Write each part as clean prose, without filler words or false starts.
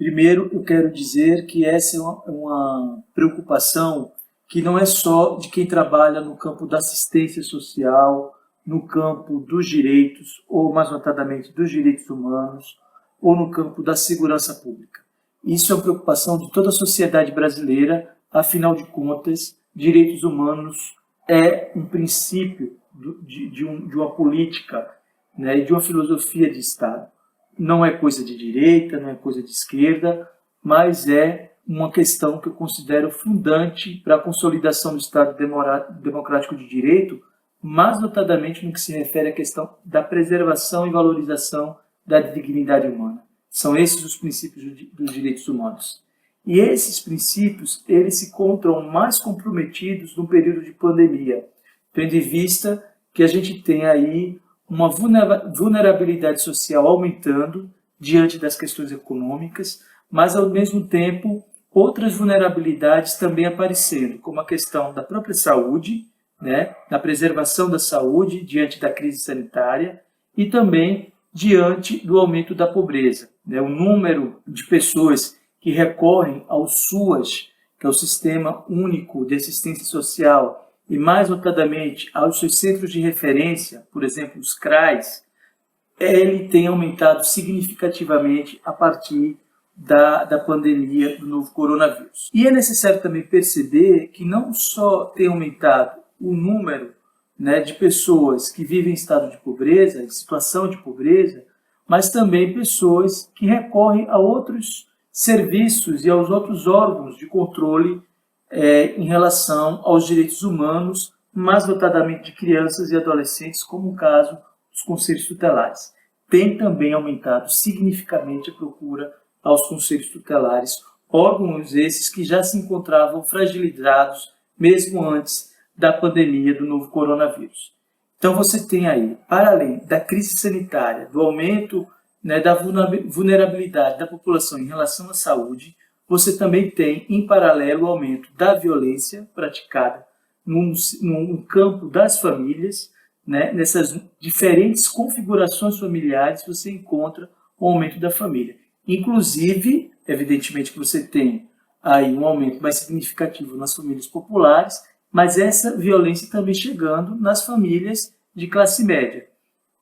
Primeiro, eu quero dizer que essa é uma preocupação que não é só de quem trabalha no campo da assistência social, no campo dos direitos, ou mais notadamente dos direitos humanos, ou no campo da segurança pública. Isso é uma preocupação de toda a sociedade brasileira, afinal de contas, direitos humanos é um princípio de uma política, né, de uma filosofia de Estado. Não é coisa de direita, não é coisa de esquerda, mas é uma questão que eu considero fundante para a consolidação do Estado democrático de direito, mais notadamente no que se refere à questão da preservação e valorização da dignidade humana. São esses os princípios dos direitos humanos. E esses princípios, eles se encontram mais comprometidos no período de pandemia, tendo em vista que a gente tem aí uma vulnerabilidade social aumentando diante das questões econômicas, mas, ao mesmo tempo, outras vulnerabilidades também aparecendo, como a questão da própria saúde, né, da preservação da saúde diante da crise sanitária e também diante do aumento da pobreza. Né, o número de pessoas que recorrem ao SUAS, que é o Sistema Único de Assistência Social, e mais notadamente aos seus centros de referência, por exemplo, os CRAs, ele tem aumentado significativamente a partir da pandemia do novo coronavírus. E é necessário também perceber que não só tem aumentado o número, né, de pessoas que vivem em estado de pobreza, em situação de pobreza, mas também pessoas que recorrem a outros serviços e aos outros órgãos de controle em relação aos direitos humanos, mais notadamente de crianças e adolescentes, como o caso dos conselhos tutelares. Tem também aumentado significativamente a procura aos conselhos tutelares, órgãos esses que já se encontravam fragilizados mesmo antes da pandemia do novo coronavírus. Então você tem aí, para além da crise sanitária, do aumento, né, da vulnerabilidade da população em relação à saúde, você também tem, em paralelo, o aumento da violência praticada no campo das famílias, né, nessas diferentes configurações familiares você encontra o aumento da família. Inclusive, evidentemente que você tem aí um aumento mais significativo nas famílias populares, mas essa violência também chegando nas famílias de classe média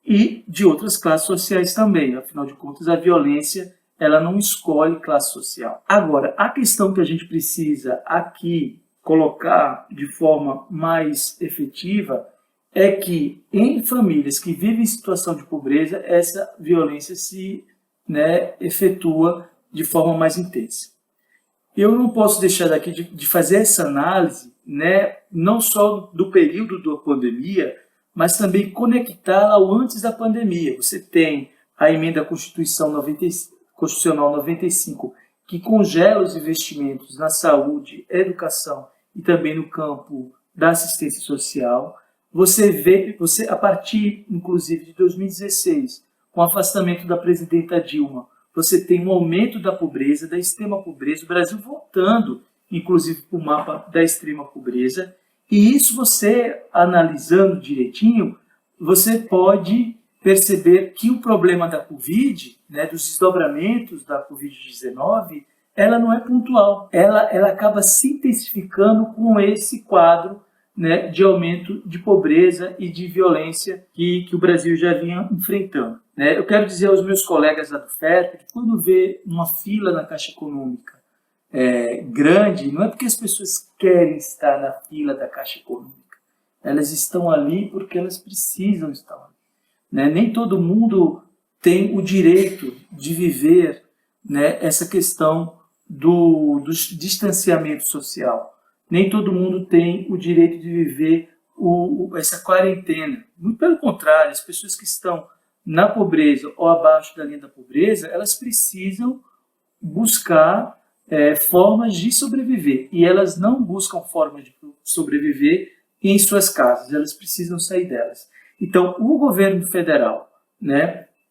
e de outras classes sociais também. Afinal de contas, a violência ela não escolhe classe social. Agora, a questão que a gente precisa aqui colocar de forma mais efetiva é que em famílias que vivem em situação de pobreza, essa violência se efetua de forma mais intensa. Eu não posso deixar daqui de fazer essa análise, não só do período da pandemia, mas também conectá-la ao antes da pandemia. Você tem a emenda Constitucional 95, que congela os investimentos na saúde, educação e também no campo da assistência social. Você a partir, inclusive, de 2016, com o afastamento da presidenta Dilma, você tem um aumento da pobreza, da extrema pobreza, o Brasil voltando, inclusive, para o mapa da extrema pobreza. E isso você, analisando direitinho, você pode perceber que o problema da Covid, dos desdobramentos da Covid-19, ela não é pontual. Ela acaba se intensificando com esse quadro de aumento de pobreza e de violência que o Brasil já vinha enfrentando. Eu quero dizer aos meus colegas lá do FERP que quando vê uma fila na Caixa Econômica grande, não é porque as pessoas querem estar na fila da Caixa Econômica. Elas estão ali porque elas precisam estar ali. Nem todo mundo tem o direito de viver essa questão do distanciamento social. Nem todo mundo tem o direito de viver essa quarentena. Muito pelo contrário, as pessoas que estão na pobreza ou abaixo da linha da pobreza, elas precisam buscar formas de sobreviver. E elas não buscam formas de sobreviver em suas casas, elas precisam sair delas. Então, o governo federal,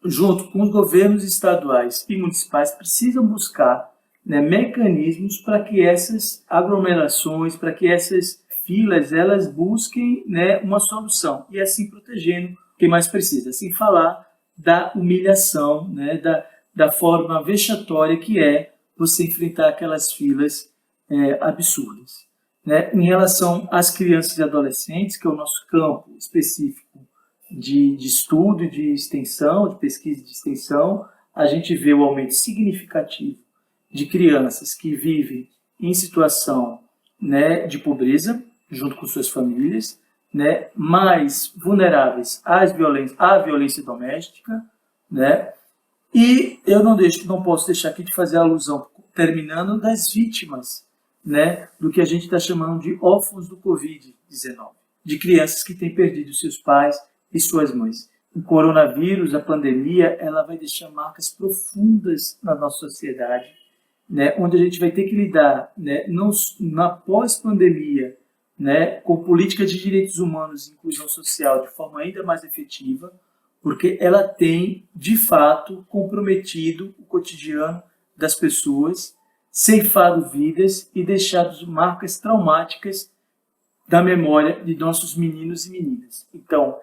junto com os governos estaduais e municipais, precisam buscar mecanismos para que essas aglomerações, para que essas filas, elas busquem uma solução e assim protegendo quem mais precisa. Sem falar da humilhação, da forma vexatória que é você enfrentar aquelas filas absurdas. Né? Em relação às crianças e adolescentes, que é o nosso campo específico de estudo, de extensão, de pesquisa e de extensão, a gente vê o aumento significativo de crianças que vivem em situação, né, de pobreza, junto com suas famílias, né, mais vulneráveis à violência doméstica, né, e eu não posso deixar aqui de fazer a alusão, terminando, das vítimas, né, do que a gente está chamando de órfãos do Covid-19, de crianças que têm perdido seus pais e suas mães. O coronavírus, a pandemia, ela vai deixar marcas profundas na nossa sociedade, né, onde a gente vai ter que lidar, né, na pós-pandemia, né, com políticas de direitos humanos e inclusão social de forma ainda mais efetiva, porque ela tem, de fato, comprometido o cotidiano das pessoas, ceifado vidas e deixado marcas traumáticas da memória de nossos meninos e meninas. Então,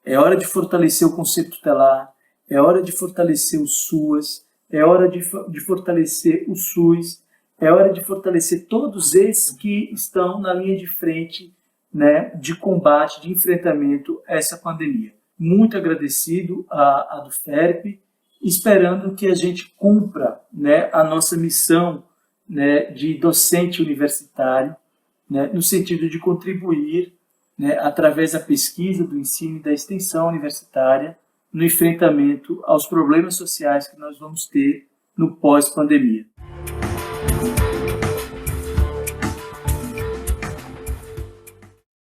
é hora de fortalecer o conceito tutelar, é hora de fortalecer o SUAS, é hora de fortalecer o SUS, é hora de fortalecer todos esses que estão na linha de frente, né, de combate, de enfrentamento a essa pandemia. Muito agradecido a do FERP, esperando que a gente cumpra, né, a nossa missão, né, de docente universitário, né, no sentido de contribuir, né, através da pesquisa, do ensino e da extensão universitária, no enfrentamento aos problemas sociais que nós vamos ter no pós-pandemia.